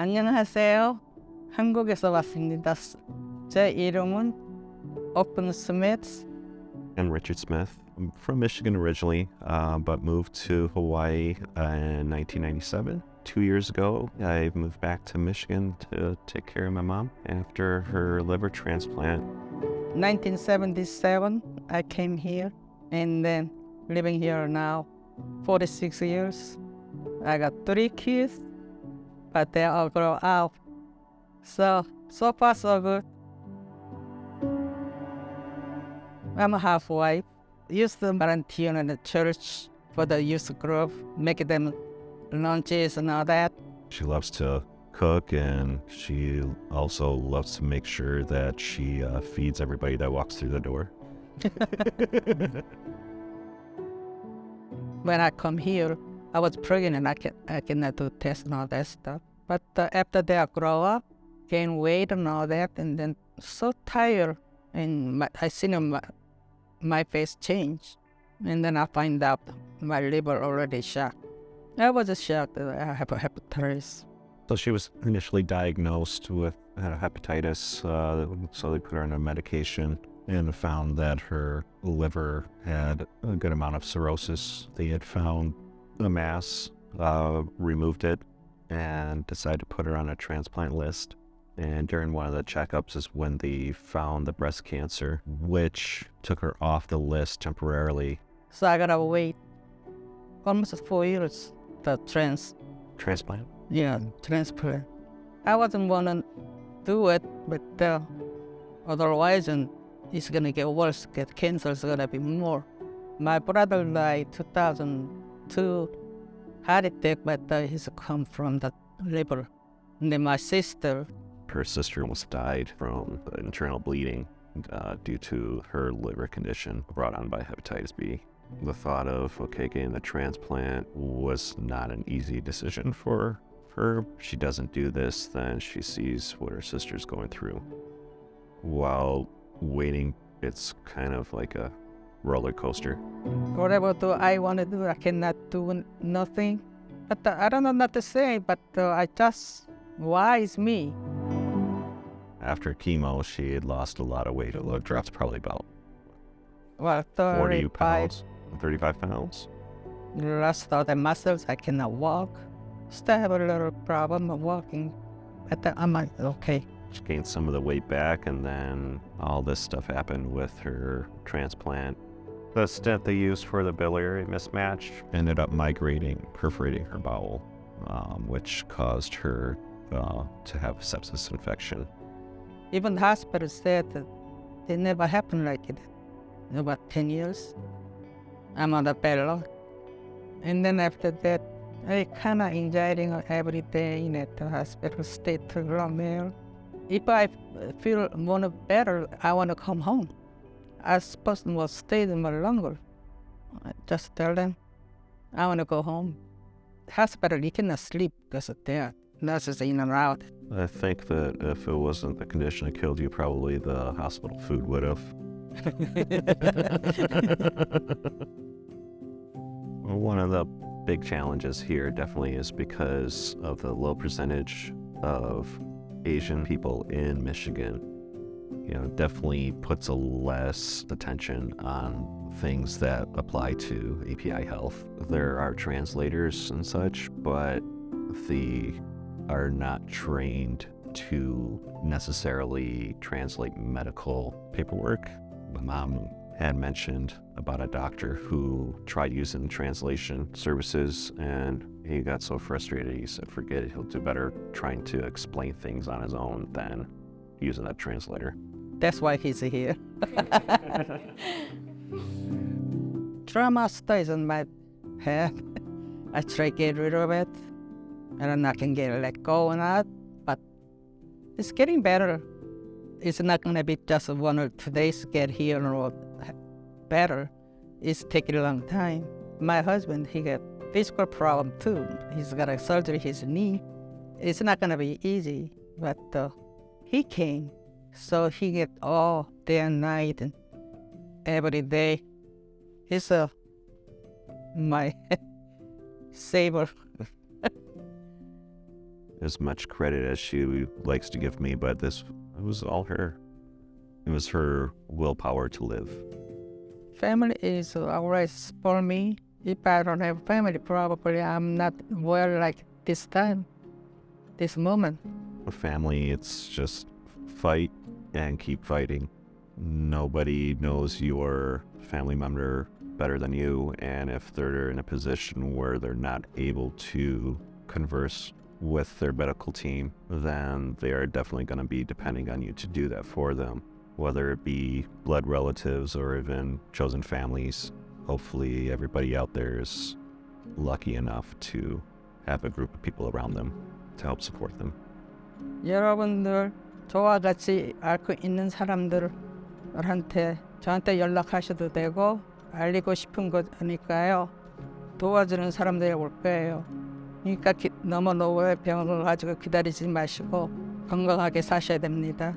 안녕하세요. 한국에서 왔습니다. 제 이름은 Okpun Smith. I'm Richard Smith. I'm from Michigan originally, but moved to Hawaii in 1997. 2 years ago, I moved back to Michigan to take care of my mom after her liver transplant. 1977, I came here and then living here now 46 years. I got 3 kids, but they all grow up. So far so good. I'm a half-wife. Used to volunteer in the church for the youth group, make them lunches and all that. She loves to cook, and she also loves to make sure that she feeds everybody that walks through the door. When I come here, I was pregnant. I cannot do tests and all that stuff. But after they grow up, gain weight and all that, and then so tired, and I seen my face change, and then I find out my liver already shot. I was shocked that I have a hepatitis. So she was initially diagnosed with hepatitis, so they put her on a medication and found that her liver had a good amount of cirrhosis. They had found a mass, removed it, and decided to put her on a transplant list. And during one of the checkups is when they found the breast cancer, which took her off the list temporarily. So I gotta wait almost 4 years to Transplant? Yeah, transplant. I wasn't gonna do it, but otherwise it's gonna get worse. Cancer's gonna be more. My brother died 2002, heart attack, but he's come from the liver. And then my sister. Her sister almost died from internal bleeding due to her liver condition brought on by hepatitis B. The thought of, getting the transplant was not an easy decision for her. She doesn't do this, then she sees what her sister's going through. While waiting, it's kind of like a roller coaster. Whatever do I want to do, I cannot do nothing. But I don't know what to say, but why is me? After chemo, she had lost a lot of weight. It dropped probably about 40 pounds, 35 pounds. Lost all the muscles, I cannot walk. Still have a little problem of walking, but I'm okay. She gained some of the weight back, and then all this stuff happened with her transplant. The stent they used for the biliary mismatch ended up migrating, perforating her bowel, which caused her to have a sepsis infection. Even the hospital said that it never happened like it. In about 10 years, I'm on the bad luck. And then after that, I kind of anxiety every day at the hospital, stay too long there. If I feel more better, I want to come home. I supposed to stay there more longer. I just tell them, I want to go home. Hospital, you cannot sleep because of that. Nurses in and out. I think that if it wasn't the condition that killed you, probably the hospital food would have. One of the big challenges here definitely is because of the low percentage of Asian people in Michigan. Definitely puts a less attention on things that apply to API health. There are translators and such, but they are not trained to necessarily translate medical paperwork. My mom had mentioned about a doctor who tried using translation services, and he got so frustrated, he said, forget it, he'll do better trying to explain things on his own than using that translator. That's why he's here. Trauma stays in my head. I try to get rid of it. I don't know, I can let go or not, but it's getting better. It's not going to be just 1 or 2 days to get here or better. It's taking a long time. My husband, he got physical problem too. He's got a surgery, his knee. It's not going to be easy, but he came. So he get all day and night and every day. He's my savior. as much credit as she likes to give me, but it was all her. It was her willpower to live. Family is always for me. If I don't have family, probably I'm not well like this time, this moment. A family, it's just fight and keep fighting. Nobody knows your family member better than you, and if they're in a position where they're not able to converse with their medical team, then they are definitely going to be depending on you to do that for them, whether it be blood relatives or even chosen families. Hopefully everybody out there is lucky enough to have a group of people around them to help support them. 여러분들 저와 같이 앓고 있는 사람들한테 저한테 연락하셔도 되고 알리고 싶은 거니까요. 도와주는 사람들이 올 거예요. 그러니까 너무 노후의 병을 가지고 기다리지 마시고 건강하게 사셔야 됩니다.